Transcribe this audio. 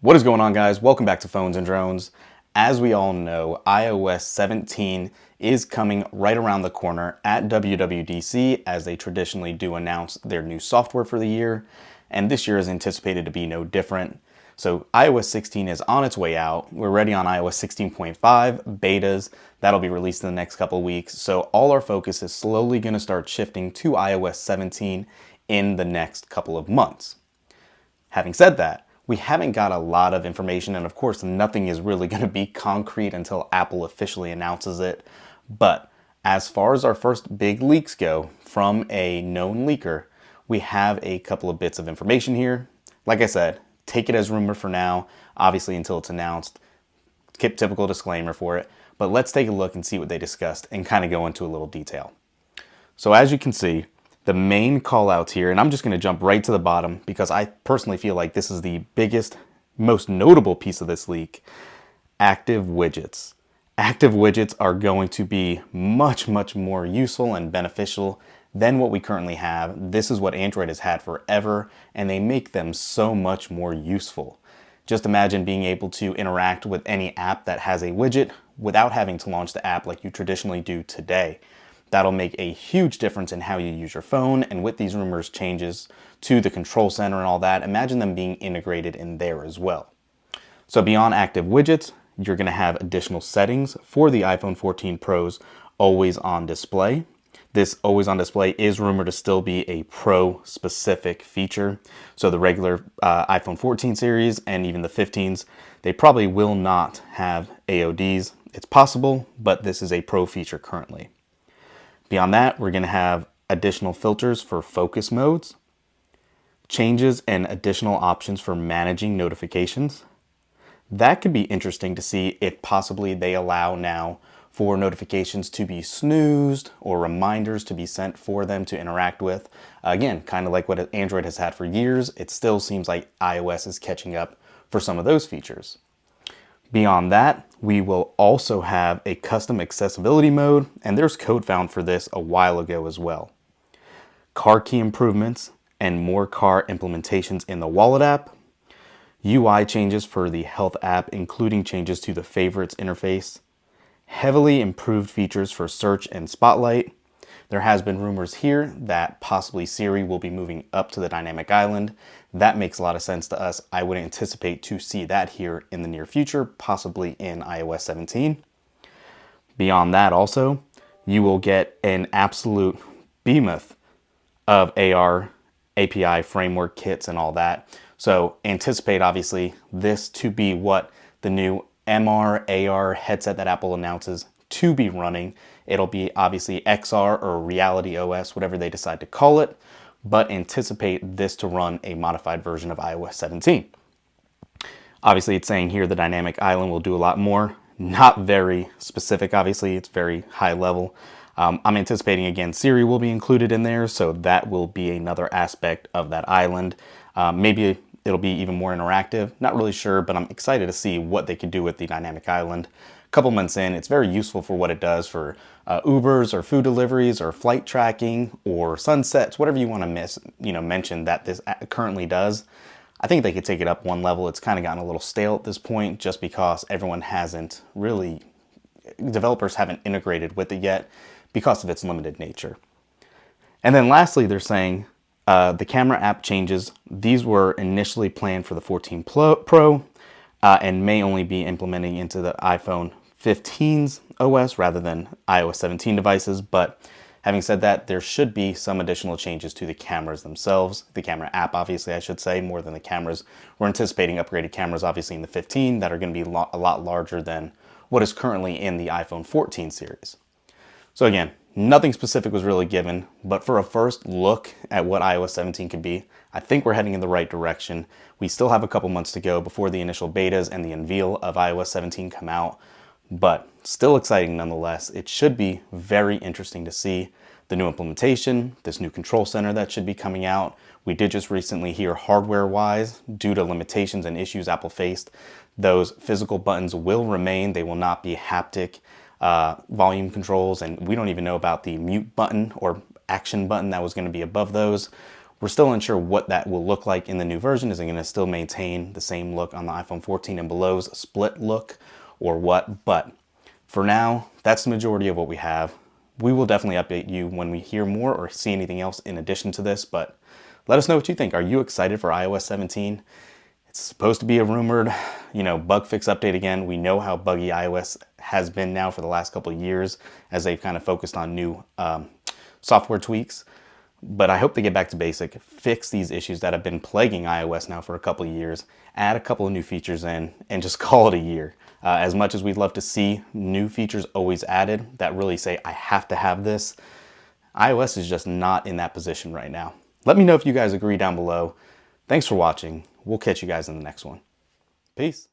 What is going on, guys? Welcome back to Phones and Drones. As we all know, iOS 17 is coming right around the corner at WWDC, as they traditionally do announce their new software for the year, and this year is anticipated to be no different. So iOS 16 is on its way out. We're ready on iOS 16.5 betas. That'll be released in the next couple of weeks. So all our focus is slowly going to start shifting to iOS 17 in the next couple of months. Having said that, we haven't got a lot of information, and of course nothing is really going to be concrete until Apple officially announces it. But as far as our first big leaks go from a known leaker, we have a couple of bits of information here. Like I said, take it as rumor for now, obviously until it's announced. Typical disclaimer for it. But let's take a look and see what they discussed and kind of go into a little detail. So as you can see, the main call outs here, and I'm just going to jump right to the bottom because I personally feel like this is the biggest, most notable piece of this leak. Active widgets. Active widgets are going to be much more useful and beneficial than what we currently have. This is what Android has had forever, and they make them so much more useful. Just imagine being able to interact with any app that has a widget without having to launch the app like you traditionally do today. That'll make a huge difference in how you use your phone, and with these rumors changes to the control center and all that, imagine them being integrated in there as well. So beyond active widgets, you're going to have additional settings for the iPhone 14 Pro's always on display. This always on display is rumored to still be a Pro specific feature. So the regular iPhone 14 series and even the 15s, they probably will not have AODs. It's possible, but this is a Pro feature currently. Beyond that, we're going to have additional filters for focus modes, changes and additional options for managing notifications. That could be interesting to see if possibly they allow now for notifications to be snoozed or reminders to be sent for them to interact with. Again, kind of like what Android has had for years, it still seems like iOS is catching up for some of those features. Beyond that, we will also have a custom accessibility mode, and there's code found for this a while ago as well. Car key improvements and more car implementations in the Wallet app. UI changes for the Health app, including changes to the favorites interface. Heavily improved features for search and Spotlight. There has been rumors here that possibly Siri will be moving up to the dynamic island. That makes a lot of sense to us. I would anticipate to see that here in the near future, possibly in iOS 17. Beyond that also, you will get an absolute behemoth of AR, API framework kits and all that. So anticipate obviously this to be what the new MR, AR headset that Apple announces to be running. It'll be obviously XR or Reality OS, whatever they decide to call it, but anticipate this to run a modified version of iOS 17. Obviously, it's saying here the dynamic island will do a lot more. Not very specific, obviously, it's very high level. I'm anticipating, again, Siri will be included in there, so that will be another aspect of that island. Maybe it'll be even more interactive. Not really sure, but I'm excited to see what they could do with the dynamic island. A couple months in, it's very useful for what it does for Ubers or food deliveries or flight tracking or sunsets, whatever you want to mention that this currently does. I think they could take it up one level. It's kind of gotten a little stale at this point just because developers haven't integrated with it yet because of its limited nature. And then lastly, they're saying the camera app changes. These were initially planned for the 14 Pro and may only be implementing into the iPhone 15's OS rather than iOS 17 devices. But having said that, there should be some additional changes to the cameras themselves. The camera app, obviously, I should say, more than the cameras. We're anticipating upgraded cameras, obviously, in the 15 that are going to be a lot larger than what is currently in the iPhone 14 series. So again, nothing specific was really given, but for a first look at what iOS 17 could be, I think we're heading in the right direction. We still have a couple months to go before the initial betas and the unveil of iOS 17 come out, but still exciting nonetheless. It should be very interesting to see the new implementation, this new control center that should be coming out. We did just recently hear hardware-wise, due to limitations and issues Apple faced, those physical buttons will remain. They will not be haptic volume controls, and we don't even know about the mute button or action button that was going to be above those. We're still unsure what that will look like in the new version. Is it going to still maintain the same look on the iPhone 14 and below's split look or what? But for now, that's the majority of what we have. We will definitely update you when we hear more or see anything else in addition to this, but let us know what you think. Are you excited for iOS 17? It's supposed to be a rumored, bug fix update again. We know how buggy iOS has been now for the last couple of years as they've kind of focused on new software tweaks. But I hope they get back to basic, fix these issues that have been plaguing iOS now for a couple of years, add a couple of new features in, and just call it a year. As much as we'd love to see new features always added that really say, I have to have this, iOS is just not in that position right now. Let me know if you guys agree down below. Thanks for watching. We'll catch you guys in the next one. Peace.